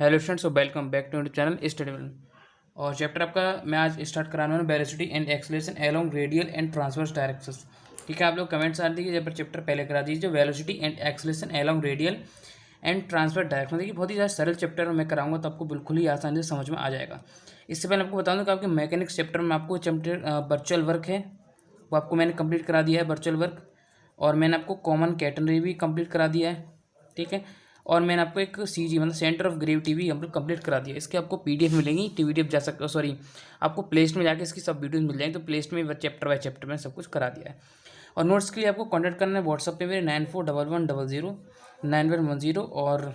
Hello students, welcome back to channel study will. और chapter आपका मैं आज स्टार्ट कराने वाला हूँ velocity and acceleration along radial and transverse directions. ठीक है, आप लोग कमेंट्स आ दीजिए जब चैप्टर पहले करा दीजिए velocity and acceleration along radial and transverse direction. देखिए बहुत ही ज़्यादा सरल चैप्टर मैं कराऊंगा तो आपको बिल्कुल ही आसानी से समझ में आ जाएगा। इससे पहले आपको बता दूँ कि आपके मैकेनिक्स चैप्टर में आपको चैप्टर वर्चुअल वर्क है वो आपको मैंने कंप्लीट करा दिया है वर्चुअल वर्क, और मैंने आपको कॉमन कैटेनरी भी कंप्लीट करा दिया है। ठीक है, और मैंने आपको एक CG मतलब सेंटर ऑफ ग्रेविटी भी हम लोग कंप्लीट करा दिया। इसके आपको PDF मिलेंगी, PDF जा सकते हो, सॉरी आपको प्ले स्टोर में जाके इसकी सब वीडियोस मिल जाएंगी। तो प्ले स्टोर में चैप्टर बाय चैप्टर में सब कुछ करा दिया है। और नोट्स के लिए आपको कॉन्टैक्ट करना है व्हाट्सअप पे मेरे 9411009110, और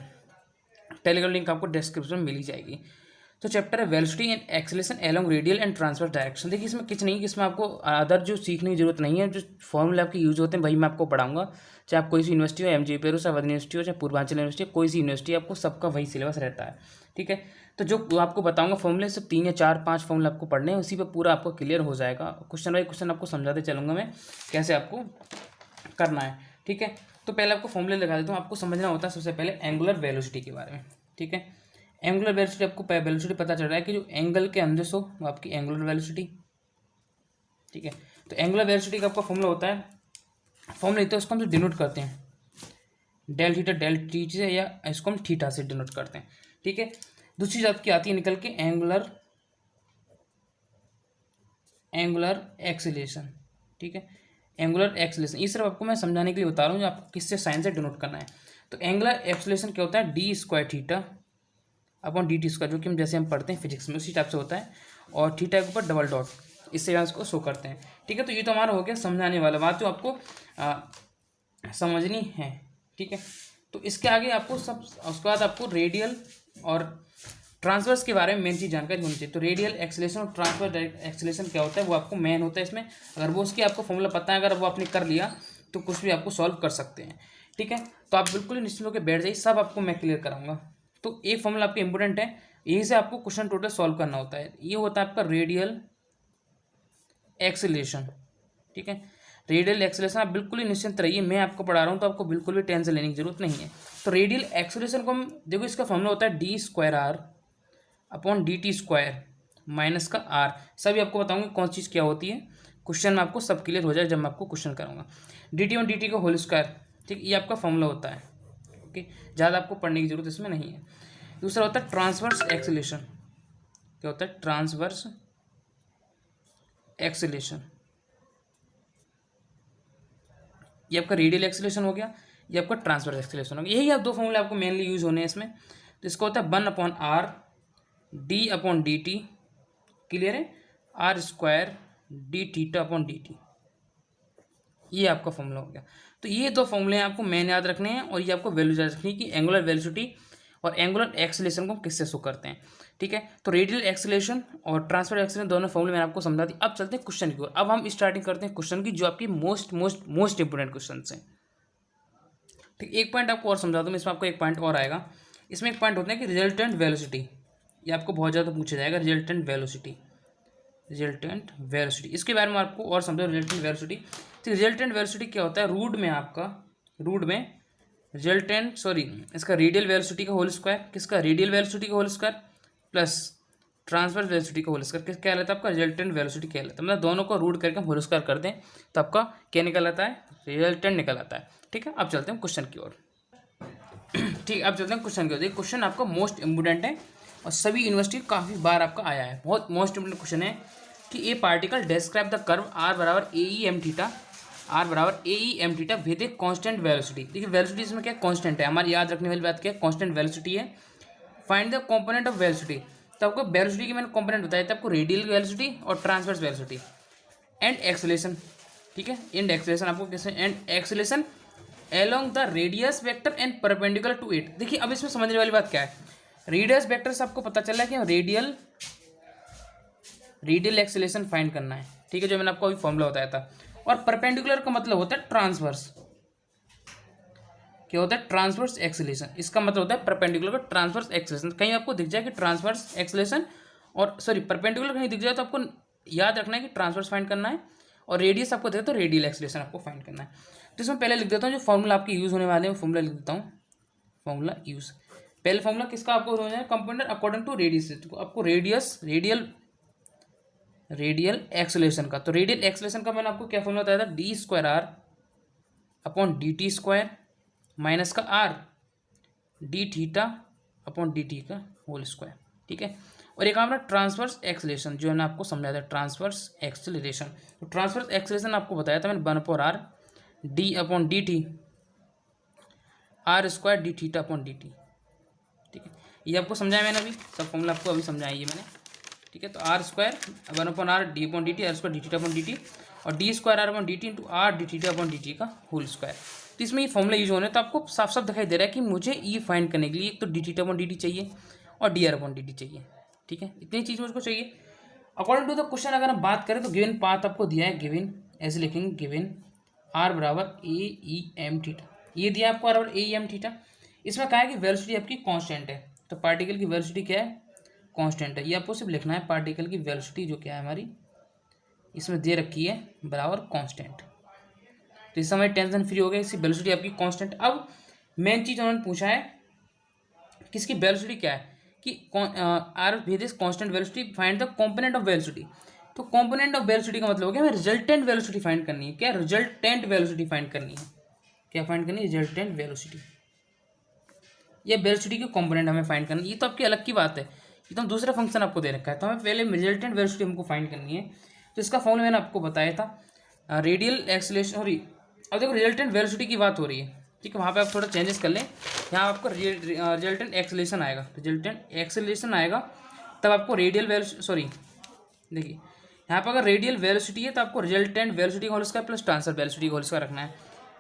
टेलीग्राम लिंक आपको डिस्क्रिप्शन में मिल ही जाएगी। तो चैप्टर है velocity and acceleration along radial and transverse direction. देखिए इसमें कुछ नहीं कि इसमें आपको अदर जो सीखने की जरूरत नहीं है, जो फॉर्मूले आपके यूज होते हैं वही मैं आपको पढ़ाऊंगा। चाहे आप कोई सी यूनिवर्सिटी हो, MG पेरू, सावध यूनिवर्सिटी हो, चाहे पूर्वांचल यूनिवर्सिटी हो, कोई सी यूनिवर्सिटी, आपको सबका वही सिलेबस रहता है। ठीक है, तो जो आपको बताऊंगा फॉर्मूले सिर्फ 3 या 4-5 फॉर्मूले आपको पढ़ने हैं, उसी पर पूरा आपको क्लियर हो जाएगा। क्वेश्चन बाई क्वेश्चन आपको समझाते चलूंगा मैं कैसे आपको करना है। ठीक है, तो पहले आपको फॉर्मूले लगा देता हूँ। आपको समझना होता है सबसे पहले एंगुलर वेलोसिटी के बारे में। ठीक है, एंगुलर वेलोसिटी आपको वेलोसिटी पता चल रहा है कि जो एंगल के अंदर हो वो आपकी एंगुलर वेलोसिटी। ठीक है, तो एंगुलर वेलोसिटी का आपका फॉर्मूला होता है, फॉर्मूला लिखते हैं उसको हम डिनोट करते हैं डेल थीटा डेल टी से, या इसको हम थीटा से डिनोट करते हैं। ठीक है, दूसरी चीज आपकी आती है निकल के एंगुलर एक्सीलरेशन। ठीक है, एंगुलर एक्सीलरेशन ये सिर्फ आपको मैं समझाने के लिए बता रहा हूँ, जो आपको किससे साइन से डिनोट करना है। तो एंगुलर एक्सीलरेशन क्या होता है, d² theta upon dt square, जो कि हम जैसे हम पढ़ते हैं फिजिक्स में उसी टाइप से होता है, और थीटा के ऊपर डबल डॉट, इससे हम इसको शो करते हैं। ठीक है, तो ये तो हमारा हो गया समझाने वाला बात जो आपको समझनी है। ठीक है, तो इसके आगे आपको सब, उसके बाद आपको रेडियल और ट्रांसवर्स के बारे में मेन चीज़ जानकारी होनी चाहिए। तो रेडियल एक्सेलरेशन और ट्रांसवर्स एक्सेलरेशन क्या होता है वो आपको मेन होता है इसमें। अगर वो उसकी आपको फॉर्मूला पता है, अगर वो आपने कर लिया तो कुछ भी आपको सॉल्व कर सकते हैं। ठीक है, तो आप बिल्कुल निश्चित होकर बैठ जाइए, सब आपको मैं क्लियर कराऊंगा। तो एक फॉर्मूला आपकी इंपॉर्टेंट है, यही से आपको क्वेश्चन टोटल सॉल्व करना होता है। ये होता है आपका रेडियल एक्सेलरेशन। ठीक है, रेडियल एक्सेलरेशन आप बिल्कुल ही निश्चिंत रहिए, मैं आपको पढ़ा रहा हूँ तो आपको बिल्कुल भी टेंशन लेने की जरूरत नहीं है। तो रेडियल एक्सेलरेशन को हम देखो, इसका फॉर्मूला होता है d² अपॉन dt² माइनस का r। सभी आपको बताऊंगा कौन सी चीज़ क्या होती है, क्वेश्चन में आपको सब क्लियर हो जाए जब मैं आपको क्वेश्चन कराऊंगा। dt और dt का होल स्क्वायर, ठीक, ये आपका फॉर्मूला होता है। ओके, ज़्यादा आपको पढ़ने की जरूरत इसमें नहीं है। दूसरा होता है ट्रांसवर्स एक्सेलरेशन। क्या होता है, ट्रांसवर्स एक्सेलरेशन, ये आपका रेडियल एक्सेलरेशन हो गया, ये आपका ट्रांसवर्स एक्सेलरेशन हो गया। यही आप दो फॉर्मूले आपको मेनली यूज होने हैं इसमें। तो इसका होता है 1/r d/dt, क्लियर है, r² d θ/dt, ये आपका फॉर्मूला हो गया। तो ये दो फॉर्मूले आपको मेन याद रखने हैं, और ये आपको वैल्यू याद रखनी है कि एंगुलर वेलोसिटी और एंगुलर एक्सेलरेशन को किससे शो करते हैं। ठीक है, तो रेडियल एक्सेलरेशन और ट्रांसफर एक्सेलरेशन दोनों फॉर्मूले मैंने आपको समझा दी। अब चलते हैं क्वेश्चन की ओर। अब हम स्टार्टिंग करते हैं क्वेश्चन की, जो आपकी मोस्ट इंपोर्टेंट क्वेश्चन है। ठीक, एक पॉइंट आपको और समझा दूँ, इसमें आपको एक पॉइंट और आएगा। इसमें एक पॉइंट होता है कि रिजल्टेंट वेलोसिटी, ये आपको बहुत ज़्यादा पूछा जाएगा। रिजल्टेंट वेलोसिटी इसके बारे में आपको और समझो। रिजल्टेंट वेलोसिटी, तो रिजल्टेंट वेलोसिटी क्या होता है, रूट में रिजल्टेंट, सॉरी, इसका रेडियल वेलोसिटी का होल स्क्वायर, किसका, रेडियल वेलोसिटी का whole square plus transverse velocity का होल स्क्वायर, क्या कहलाता है आपका, रिजल्टेंट वेलोसिटी कहलाता है। मतलब दोनों को रूट करके हम होल स्क्वायर कर दें तो आपका क्या निकल आता है, रिजल्टेंट निकल आता है। ठीक है, अब चलते हैं क्वेश्चन की ओर। ठीक है, अब चलते हैं क्वेश्चन की ओर। देखिए क्वेश्चन आपका मोस्ट इंपोर्टेंट है और सभी यूनिवर्सिटी काफ़ी बार आपका आया है, बहुत मोस्ट इंपोर्टेंट क्वेश्चन है कि a particle describe the curve r बराबर a E M theta with a constant velocity. देखिए वेलोसिटी इसमें क्या कांस्टेंट है, हमारी याद रखने वाली बात क्या है, कांस्टेंट वेलोसिटी है। Find the component of velocity, तो आपको वेलोसिटी की मैंने कंपोनेंट बताया था आपको, रेडियल वेलोसिटी और ट्रांसवर्स वेलोसिटी एंड एक्सेलरेशन। ठीक है, एंड एक्सेलरेशन आपको कैसे, and acceleration along the radius vector and perpendicular to it. देखिए अब इसमें समझने वाली बात क्या है, रेडियस वेक्टर से आपको पता चला है कि रेडियल एक्सेलरेशन फाइंड करना है। ठीक है, जो मैंने आपको अभी फॉर्मूला बताया था। और परपेंडिकुलर का मतलब होता है ट्रांसवर्स, क्या होता है, ट्रांसवर्स एक्सेलरेशन, इसका मतलब होता है परपेंडिकुलर का ट्रांसवर्स एक्सेलरेशन। कहीं आपको दिख जाए कि ट्रांसवर्स एक्सेलरेशन और सॉरी परपेंडिकुलर कहीं दिख जाए तो आपको याद रखना है कि ट्रांसवर्स फाइंड करना है, और रेडियस आपको दे तो रेडियल एक्सेलरेशन आपको फाइंड करना है। तो इसमें पहले लिख देता हूँ जो फॉर्मूला आपके यूज़ होने वाले हैं, फॉर्मूला लिख देता हूँ, फॉर्मूला यूज़। पहले फॉर्मूला किसका आपको समझना है, कंपोनेंट अकॉर्डिंग टू रेडियस, आपको रेडियल एक्सेलरेशन का। तो रेडियल एक्सेलरेशन का मैंने आपको क्या फॉर्मूला बताया था, d square are upon D T square minus का r D theta upon D T का होल स्क्वायर। ठीक है, और एक हमारा ट्रांसवर्स एक्सेलरेशन जो है ना आपको समझाया था, ट्रांसवर्स एक्सेलरेशन। तो ट्रांसवर्स एक्सेलरेशन आपको बताया था मैंने 1/r d upon D t r square D theta upon D T. ठीक है, ये आपको समझाया मैंने अभी, सब फॉर्मूला आपको अभी समझाया ये मैंने। ठीक है, तो are square 1/r d upon D t, r square D theta upon D t, और d square are upon D t into r D theta upon D T का होल स्क्वायर। तो इसमें ये फॉर्मूला यूज होने, तो आपको साफ साफ दिखाई दे रहा है कि मुझे ई फाइंड करने के लिए एक तो D theta upon D T चाहिए और D are upon D T चाहिए। ठीक है, इतनी चीज़ मुझको चाहिए। अकॉर्डिंग टू द क्वेश्चन अगर हम बात करें तो गिवन पाथ आपको दिया है, गिवन ऐसे लिखेंगे, गिवन आर बराबर ए ई एम थीटा, ये दिया आपको आर बराबर ए ई एम थीटा। इसमें कहा है कि वेलोसिटी आपकी कांस्टेंट है, तो पार्टिकल की वेलोसिटी क्या है, कांस्टेंट है। ये आपको सिर्फ लिखना है, पार्टिकल की वेलोसिटी जो क्या है हमारी इसमें दे रखी है बराबर कांस्टेंट। तो इस समय टेंशन फ्री हो गया, इसकी वेलोसिटी आपकी कांस्टेंट। अब मेन चीज़ उन्होंने पूछा है कि इसकी वेलोसिटी क्या है, कि आर भेदिस constant velocity find the component of velocity. तो कंपोनेंट ऑफ वेलोसिटी का मतलब हो गया हमें रिजल्टेंट वेलोसिटी फाइंड करनी है। क्या, रिजल्टेंट वेलोसिटी फाइंड करनी है। क्या फाइंड करनी है, रिजल्टेंट वेलोसिटी, ये वेलोसिटी के कंपोनेंट हमें फाइंड करनी है। ये तो आपकी अलग की बात है, ये तो दूसरा फंक्शन आपको दे रखा है, तो हमें पहले रिजल्टेंट वेलोसिटी हमको फाइंड करनी है। तो इसका फॉर्मूला मैंने आपको बताया था, रेडियल एक्सेलरेशन। और अब देखो रिजल्टेंट वेलोसिटी की बात हो रही है, ठीक है, वहाँ पे आप थोड़ा चेंजेस कर लें। यहाँ आपको रिजल्टेंट एक्सेलरेशन आएगा, रिजल्टेंट एक्सेलरेशन आएगा, तब आपको रेडियल देखिए यहाँ पर अगर रेडियल वेलोसिटी है तो आपको रिजल्टेंट वेलोसिटी का whole square plus transfer velocity का होल स्क्वायर रखना है।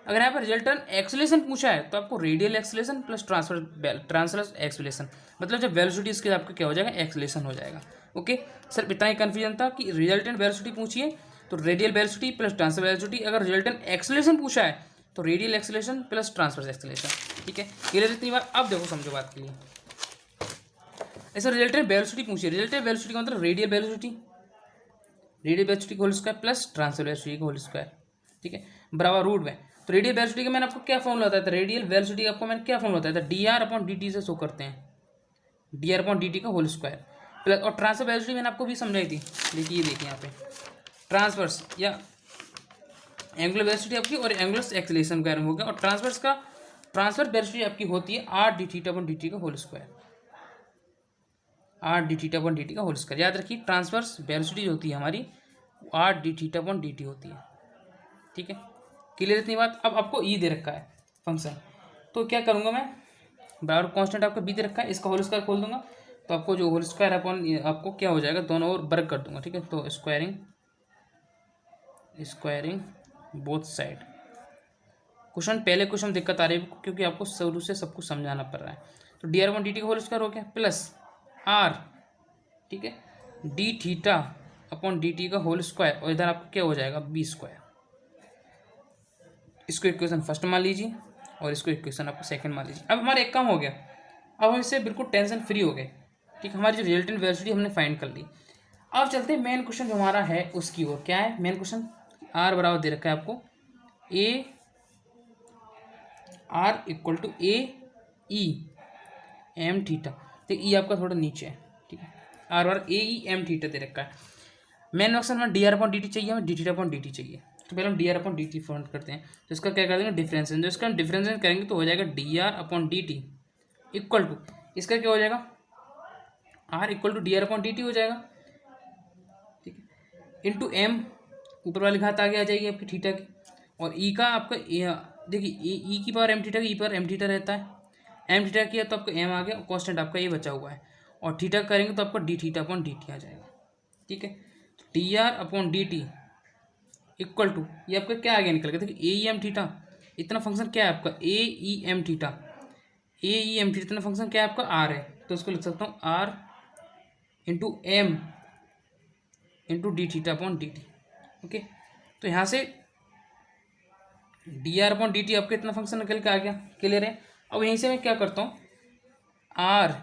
अगर यहाँ पर रिजल्टेंट एक्सेलरेशन पूछा है तो आपको radial acceleration plus transfer acceleration, मतलब जब वेलोसिटी इसके आपका क्या हो जाएगा, एक्सेलरेशन हो जाएगा। ओके सर, इतना ही कन्फ्यूजन था कि रिजल्टेंट वेलोसिटी पूछिए तो radial velocity plus transfer velocity, अगर रिजल्टेंट एक्सेलरेशन पूछा है तो radial acceleration plus transfer acceleration. ठीक है, क्लियर इतनी बात। अब देखो समझो बात के लिए, ऐसा रिजल्टेंट वेलोसिटी पूछिए, रिजल्टेंट वेलोसिटी का मतलब रेडियल वेलोसिटी का whole square plus transfer velocity का होल स्क्वायर। ठीक है, बराबर रूट में। तो रेडियल वेलोसिटी का मैंने आपको क्या फॉर्मूला बताया था, रेडियल वेलोसिटी का आपको मैंने क्या फॉर्मूला बताया था, D R upon D T से शो करते हैं, D R upon D T का होल स्क्वायर प्लस, और ट्रांसफर वेलोसिटी मैंने आपको भी समझाई थी। देखिए, ये देखिए यहाँ पे ट्रांसवर्स या एंगुलर वेलोसिटी आपकी और एंगुलर एक्सेलरेशन का हो गया, और ट्रांसफर वेलोसिटी आपकी होती है r D theta upon D T का whole square, r D theta upon D T का होल स्क्वायर। याद रखिए, ट्रांसवर्स वेलोसिटी जो होती है हमारी r D theta upon D t होती है। ठीक है, क्लियर इतनी बात। अब आपको ई दे रखा है फंक्शन, तो क्या करूँगा मैं, बराबर कांस्टेंट आपका बी दे रखा है, इसका होल स्क्वायर खोल दूंगा, तो आपको जो होल स्क्वायर अपॉन आपको क्या हो जाएगा, दोनों ओर वर्ग कर दूंगा। ठीक है, तो स्क्वायरिंग बोथ साइड। पहले क्वेश्चन दिक्कत आ रही है क्योंकि आपको शुरू से सब कुछ समझाना पड़ रहा है। तो d are upon D T का होल स्क्वायर हो गया प्लस आर, ठीक है, D theta upon D T का होल स्क्वायर, और इधर आपको क्या हो जाएगा, बी स्क्वायर। इसको इक्वेशन फर्स्ट मान लीजिए और इसको इक्वेशन आपको सेकंड मान लीजिए। अब हमारा एक काम हो गया, अब हम इससे बिल्कुल टेंशन फ्री हो गए। ठीक है, हमारी जो रिजल्टेंट वेलोसिटी हमने फाइंड कर ली। अब चलते हैं मेन क्वेश्चन जो हमारा है उसकी ओर। क्या है मेन क्वेश्चन, आर बराबर दे रखा है आपको A R equal to A E M theta. तो ई आपका थोड़ा नीचे है, ठीक है, आर बराबर ए ई एम थीटा दे रखा है। मेन क्वेश्चन में D R upon D T चाहिए, हमें D theta upon D T चाहिए। तो पहले हम D R upon D T find करते हैं। तो इसका क्या कर देंगे, डिफरेंशिएशन। जो इसका डिफरेंशिएशन करेंगे तो हो जाएगा D are upon D T equal to, इसका क्या हो जाएगा, R equal to D are upon D T हो जाएगा। ठीक है, इंटू एम, ऊपर वाली घात आगे आ जाएगी आपकी थीटा की, और ई का आपका देखिए ई की पावर एम थीटा की ई पावर एम थीटा रहता है, एम थीटा किया तो आपका एम आ गया, कॉन्स्टेंट आपका ये बचा हुआ है, और थीटा करेंगे तो आपका d theta upon D t आ जाएगा। ठीक है, d are upon D T equal to, ये आपका क्या आगे निकल गया, देखिए ए ई एम थीटा, इतना फंक्शन क्या है आपका a E M theta, a E M theta इतना फंक्शन क्या है आपका आर है, तो इसको लिख सकता हूँ R into M into D theta upon D T. Okay, तो यहाँ से D are upon D T आपका इतना फंक्शन निकल के आ गया, क्लियर है। अब यहीं से मैं क्या करता हूँ, R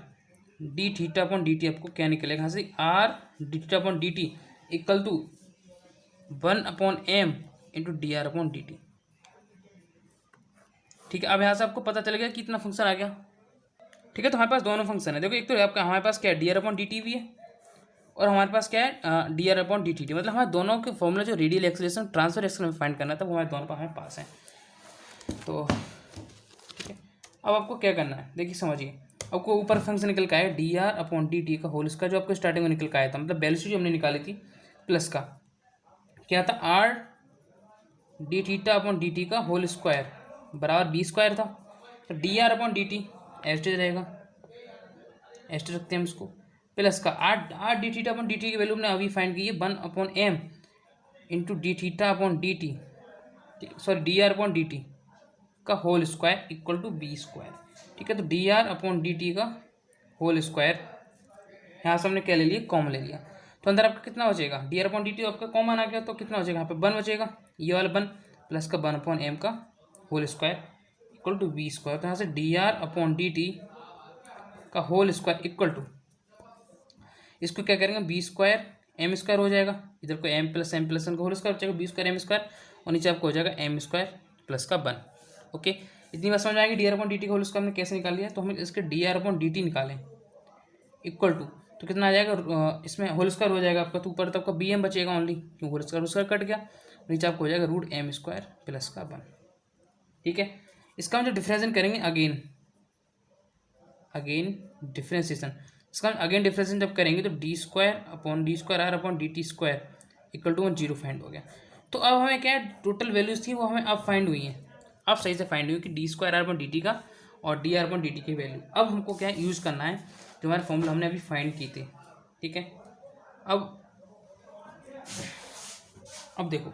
D theta upon D T आपको क्या निकलेगा यहाँ से, R D theta upon D T equal to 1 upon M into D are upon D T. ठीक है, अब यहाँ से आपको पता चल गया कितना फंक्शन आ गया। ठीक है। तो हमारे पास दोनों फंक्शन है, देखो एक तो आपका हमारे पास क्या है d are upon D T भी है, और हमारे पास क्या है d are upon D T T, मतलब हमारे दोनों के फॉर्मूला जो radial acceleration transfer acceleration find करना था वो हमारे दोनों हमारे पास है। तो ठीक है, अब आपको क्या करना है देखिए समझिए, आपको ऊपर फंक्शन निकल का है d are upon D T का होल स्क्वायर, जो आपको स्टार्टिंग में निकल का आया था, मतलब वैल्यू जो हमने निकाली थी प्लस का क्या था r D theta upon D T का होल स्क्वायर बराबर बी स्क्वायर था। तो d are upon D t h रहेगा, एच रखते हैं हम इसको, प्लस का r r D theta upon D T की वैल्यू हमने अभी फाइंड की है 1 upon M into D theta upon D t, sorry d are upon D T का whole square equal to B square. ठीक है, तो d are upon D T का होल स्क्वायर यहाँ से हमने क्या ले लिया कॉमन ले लिया, तो अंदर आपका कितना बचेगा D R upon D T आपका कॉमन आ गया, तो कितना बचेगा यहाँ पे 1 बचेगा, ये वाला 1 प्लस का 1 अपॉन एम का whole square equal to B square. तो यहाँ से D are upon D T का होल स्क्वायर इक्वल टू, इसको क्या करेंगे बी स्क्वायर एम स्क्वायर हो जाएगा, इधर को एम प्लस का होल स्क्वायर हो जाएगा बी स्क्वायर एम स्क्वायर, और नीचे आपको हो जाएगा एम स्क्वायर प्लस का 1। ओके, इतनी बात समझ आएगी D R upon D T का होल स्क्वायर हमने कैसे निकाल लिया। तो हम इसके D R upon D T निकालें इक्वल टू, तो कितना आ जाएगा इसमें होल स्क्वायर हो जाएगा आपका, तो ऊपर तो आपका बी एम बचेगा ओनली, क्योंकि होल स्क्वायर कट गया, नीचे आपको हो जाएगा रूट एम स्क्वायर प्लस का 1। ठीक है, इसका हम जो डिफ्रेंशिएशन करेंगे अगेन डिफ्रेंशिएशन, इसका हम अगेन डिफ्रेंशिएशन जब करेंगे तो D square are upon D T square equal to 0 find हो गया। तो अब हमें क्या है टोटल वैल्यूज थी वो हमें अब फाइंड हुई है, अब सही से फाइंड हुई कि D square are upon D T का और D are upon D T की वैल्यू अब हमको क्या है यूज़ करना है जो हमारे फॉर्मूला हमने अभी फाइंड की थी। ठीक है, अब देखो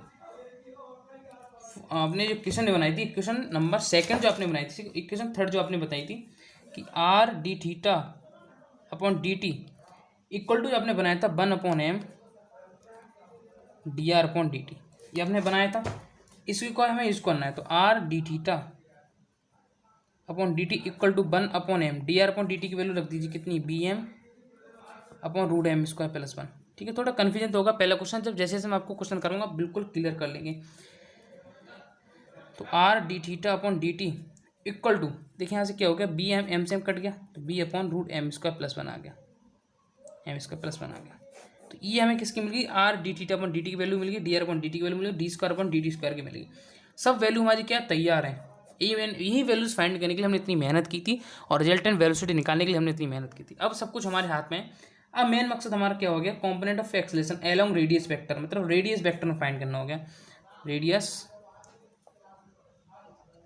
आपने जो इक्वेशन बनाई थी, इक्वेशन नंबर 2 जो आपने बनाई थी, इक्वेशन 3 जो आपने बताई थी कि R D theta upon D T equal to आपने बनाया था 1 upon M D are upon D T, ये आपने बनाया था, इसी को हमें यूज करना है। तो R D theta upon D T equal to 1 upon M D are upon D T की वैल्यू रख दीजिए कितनी B M upon root M square plus 1। ठीक है, थोड़ा कन्फ्यूजन तो होगा पहला क्वेश्चन, जब जैसे जैसे मैं आपको क्वेश्चन करूँगा बिल्कुल क्लियर कर लेंगे। तो R D theta upon D T equal to, देखिए यहाँ से क्या हो गया बी एम से एम कट गया, तो B upon root M square plus 1 आ गया, एम स्क्वायर प्लस 1 आ गया। तो ये हमें किसकी मिल गई R D theta upon D T की वैल्यू मिल गई, D R upon D T की वैल्यू मिल गई, D square upon D T square की मिल गई। सब वैल्यू हमारी क्या तैयार है, यही वैल्यूज फाइंड करने के लिए हमने इतनी मेहनत की थी और रिजल्टेंट वेलोसिटी निकालने के लिए हमने इतनी मेहनत की थी। अब सब कुछ हमारे हाथ में है। अब मेन मकसद हमारा क्या हो गया component of acceleration along radius vector, मतलब रेडियस वेक्टर में फाइंड करना हो गया, रेडियस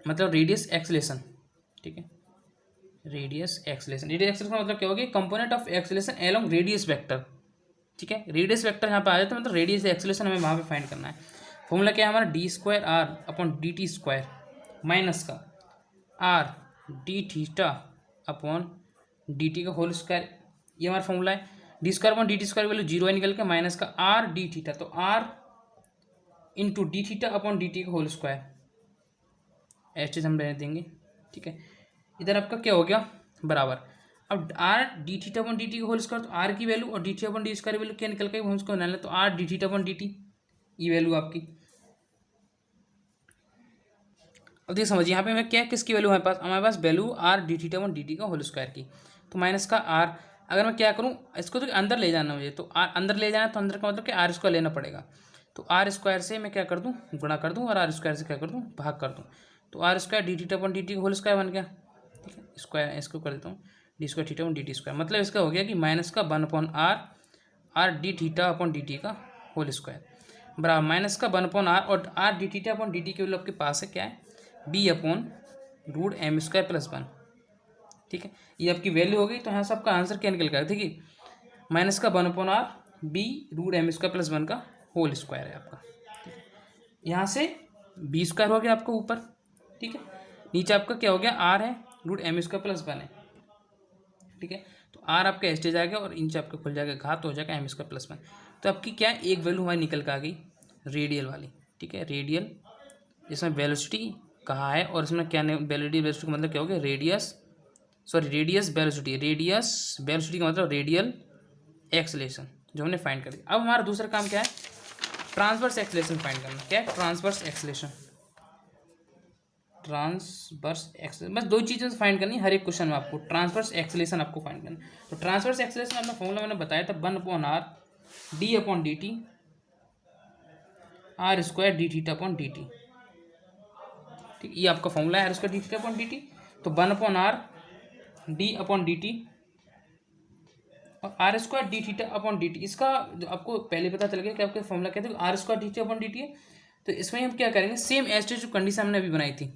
मतलब रेडियस एक्सेलरेशन। ठीक है, रेडियस एक्सेलरेशन का मतलब क्या हो गया component of acceleration along radius vector. ठीक है, रेडियस वेक्टर यहाँ पे आ जाता है, मतलब रेडियस एक्सेलरेशन हमें वहाँ पे फाइंड करना है। फॉर्मूला क्या है हमारा d square are upon D T square minus का r D theta upon D T का होल स्क्वायर, ये हमारा फॉर्मूला है। D square upon D T square value 0 है निकल के, माइनस का आर डी थीटा, तो r into D theta upon D T का होल स्क्वायर ऐसे हम रहने देंगे। ठीक है, इधर आपका क्या हो गया बराबर, अब R D theta upon D T का होल स्क्वायर, तो आर की वैल्यू और D theta upon D square value क्या निकल के हम उसको निकालना है, तो R D theta upon D T ये वैल्यू आपकी। अब देखिए समझिए यहाँ पे मैं क्या किसकी वैल्यू हमारे पास value r D theta upon D T का होल स्क्वायर की, तो माइनस का आर, अगर मैं क्या करूँ इसको तो अंदर ले जाना मुझे, तो आर अंदर ले जाना, तो अंदर का मतलब कि आर स्क्वायर लेना पड़ेगा, तो आर स्क्वायर से मैं क्या कर दूँ गुणा कर दूँ और आर स्क्वायर से क्या कर दूँ भाग कर दूँ, तो are square D theta upon D T का होल स्क्वायर बन गया। ठीक है, स्क्वायर इसको कर देता हूँ D square theta upon D T square, मतलब इसका हो गया कि माइनस का 1 upon R D theta upon D T का होल स्क्वायर बराबर माइनस का 1 अपॉन आर, और R D theta upon D T की वैल्यू आपके पास है क्या है B upon root M square plus 1। ठीक है, ये आपकी वैल्यू हो गई, तो यहाँ से आपका आंसर क्या निकल गया, ठीक है माइनस का 1 upon R B root M square plus 1 का होल स्क्वायर है आपका। यहाँ से बी स्क्वायर हो गया आपका ऊपर। ठीक है, नीचे आपका क्या हो गया आर है रूट एम स्क्वायर प्लस 1 है। ठीक है, तो आर आपका एस्टेज आ गया और इंच आपका खुल जाएगा, घात हो जाएगा एम स्क्वायर प्लस 1। तो आपकी क्या एक वैल्यू हमारी निकल के आ गई रेडियल वाली। ठीक है, रेडियल जिसमें वेलोसिटी कहा है, और इसमें क्या वेलोसिटी का मतलब क्या हो गया रेडियस वेलोसिटी का मतलब रेडियल एक्सेलरेशन जो हमने फाइंड कर दिया। अब हमारा दूसरा काम क्या है ट्रांसवर्स एक्सेलरेशन फाइंड करना। क्या है ट्रांसवर्स एक्सेलरेशन, ट्रांसवर्स एक्सेलेशन, बस 2 चीज़ें फाइंड करनी है हर एक क्वेश्चन में आपको, ट्रांसवर्स एक्सेलेशन आपको फाइंड करना है। तो ट्रांसवर्स एक्सेलेशन अपना फॉर्मूला मैंने बताया था 1/r d/dt r² dθ/dt, ठीक, ये आपका फॉर्मूला है r² dθ/dt। तो 1/r d/dt और r² dθ/dt, इसका आपको पहले पता चल गया कि आपका फॉर्मूला क्या था, r² dθ/dt है। तो इसमें हम क्या करेंगे, सेम एज जो कंडीशन हमने अभी बनाई थी,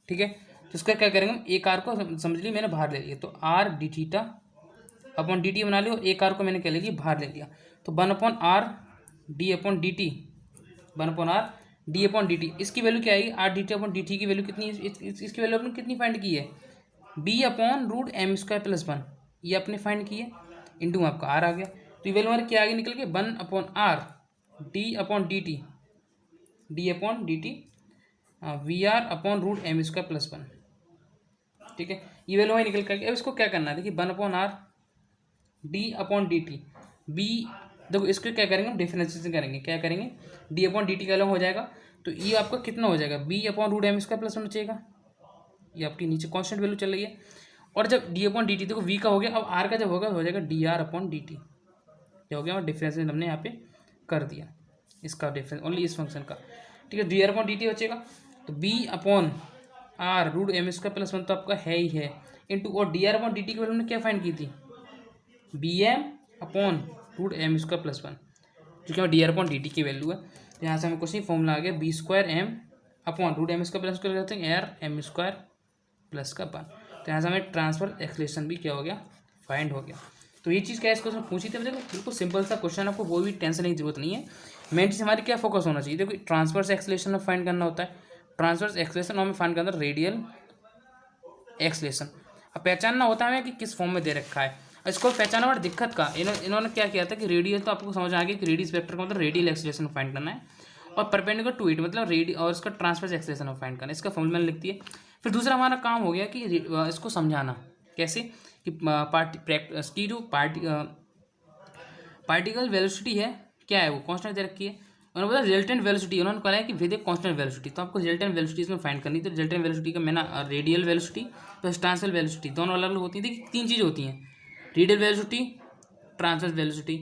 ठीक है। तो इसका क्या करेंगे हम, एक आर को समझ ली मैंने बाहर ले लिया, तो r dθ/dt बना लिया, और एक आर को मैंने क्या ले लिया, बाहर ले लिया। तो 1/r d/dt 1/r d/dt, इसकी वैल्यू क्या आएगी, r dθ/dt की वैल्यू कितनी है, इसकी वैल्यू अपने कितनी फाइंड की है, b/√m² + 1, ये आपने फाइंड की है, इंटू आपका r आ गया। तो ये वैल्यू हमारे क्या आगे निकल के 1/r d/dt Vr/√m² + 1, ठीक है, ये वैल्यू वही निकल करके। अब इसको क्या करना है, देखिए 1/r d/dt b, देखो इसको क्या करेंगे हम, डिफरेंशिएशन करेंगे, क्या करेंगे, d/dt का अलग हो जाएगा, तो ये आपका कितना हो जाएगा, b/√m² + 1 बचेगा, ये आपकी नीचे कांस्टेंट वैल्यू चल रही है। और जब d/dt देखो v का हो गया, अब r का जब होगा हो जाएगा dr/dt, क्या हो गया, और डिफरेंशिएशन हमने यहाँ पे कर दिया, इसका डिफरेंस ओनली इस फंक्शन का, ठीक है, dr/dt बचेगा। तो b/r√m² + 1 तो आपका है ही है, इंटू और dr/dt की वैल्यू हमने क्या फाइंड की थी, bm/√m² + 1, जो कि dr/dt की वैल्यू है। तो यहाँ से हमें कुछ नहीं, फॉर्मूला आ गया b²m/√m² + करते हैं r m² + 1। तो यहाँ से हमें ट्रांसफर एक्सेलेरेशन भी क्या हो गया, फाइंड हो गया। तो ये चीज़ क्या है, इस क्वेश्चन पूछी थी, देखो बिल्कुल सिंपल सा क्वेश्चन, आपको कोई भी टेंशन की जरूरत नहीं है। मेन चीज़ हमारी क्या फोकस होना चाहिए, देखो ट्रांसवर्स एक्सेलेरेशन में फाइंड करना होता है, ट्रांसवर्स एक्सेलेरेशन हमें फाइंड करना है रेडियल एक्सेलेरेशन। अब पहचानना होता है हमें कि किस फॉर्म में दे रखा है, इसको पहचानना बड़ा दिक्कत का, इन्होंने क्या किया था कि रेडियल, तो आपको समझ आ गया कि रेडियस वेक्टर का मतलब रेडियल एक्सेलेरेशन फाइंड करना है, और परपेंडिकुलर टू इट मतलब रेडियल, और इसका ट्रांसवर्स एक्सेलेरेशन फाइंड करना है, इसका फॉर्मूला मैंने लिख दिया। फिर दूसरा हमारा काम हो गया कि इसको समझाना कैसे, कि पार्टिकल वेलोसिटी है, क्या है वो कांस्टेंट दे रखी है, उन्होंने बोला रिजल्टेंट वेलोसिटी, उन्होंने कहा है कि विद ए कांस्टेंट वेलोसिटी, तो आपको रिजल्टेंट वेलोसिटी इसमें फाइंड करनी। तो रिजल्टेंट वेलोसिटी का मैंने radial velocity plus transverse velocity दोनों अलग अलग होती है, देखिए 3 चीज़ होती हैं, रेडियल वेलोसिटी, ट्रांसवर्स वेलोसिटी,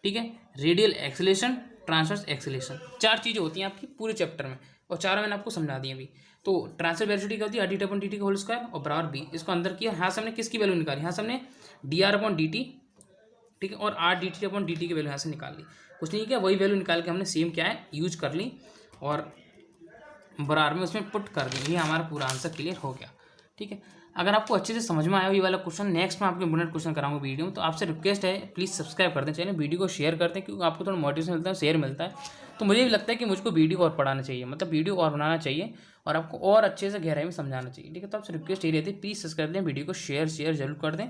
ठीक है, रेडियल एक्सेलेरेशन, ट्रांसवर्स एक्सेलेरेशन, 4 चीज़ें होती हैं आपकी पूरे चैप्टर में, और चारों मैंने आपको समझा दी अभी। तो ट्रांसफर वेलोसिटी क्या होती है, r/dt का होल स्क्वायर और बराबर b, इसको अंदर किया, यहाँ से हमने किसकी वैल्यू निकाली, यहाँ से हमने dr/dt, ठीक है, और r dθ/dt की वैल्यू यहाँ से निकाल ली, कुछ नहीं किया, वही वैल्यू निकाल के हमने सेम क्या है यूज कर ली, और बराबर में उसमें पुट कर दी, ये हमारा पूरा आंसर क्लियर हो गया, ठीक है। अगर आपको अच्छे से समझ में आया ये वाला क्वेश्चन, नेक्स्ट में आपको इंपोर्टेंट क्वेश्चन कराऊंगा वीडियो में, तो आपसे रिक्वेस्ट है प्लीज़ सब्सक्राइब कर दें चैनल, वीडियो को शेयर करते हैं, क्योंकि आपको थोड़ा मोटिवेशन मिलता है, शेयर मिलता है, तो मुझे भी लगता है कि मुझको वीडियो और पढ़ाना चाहिए, मतलब वीडियो और बनाना चाहिए, और आपको और अच्छे से गहराई में समझाना चाहिए, ठीक है। तो आपसे रिक्वेस्ट ये रहती है प्लीज़ सब्सक्राइब दें, वीडियो को शेयर जरूर कर दें,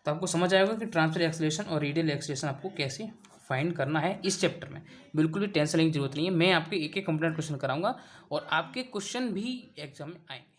तो आपको समझ आएगा कि ट्रांसफर एक्सेलेरेशन और रेडियल एक्सेलेरेशन आपको कैसे फाइंड करना है इस चैप्टर में। बिल्कुल भी टेंशन लेने की जरूरत नहीं है, मैं आपके एक एक कंप्लीट क्वेश्चन कराऊंगा, और आपके क्वेश्चन भी एग्जाम में आएंगे।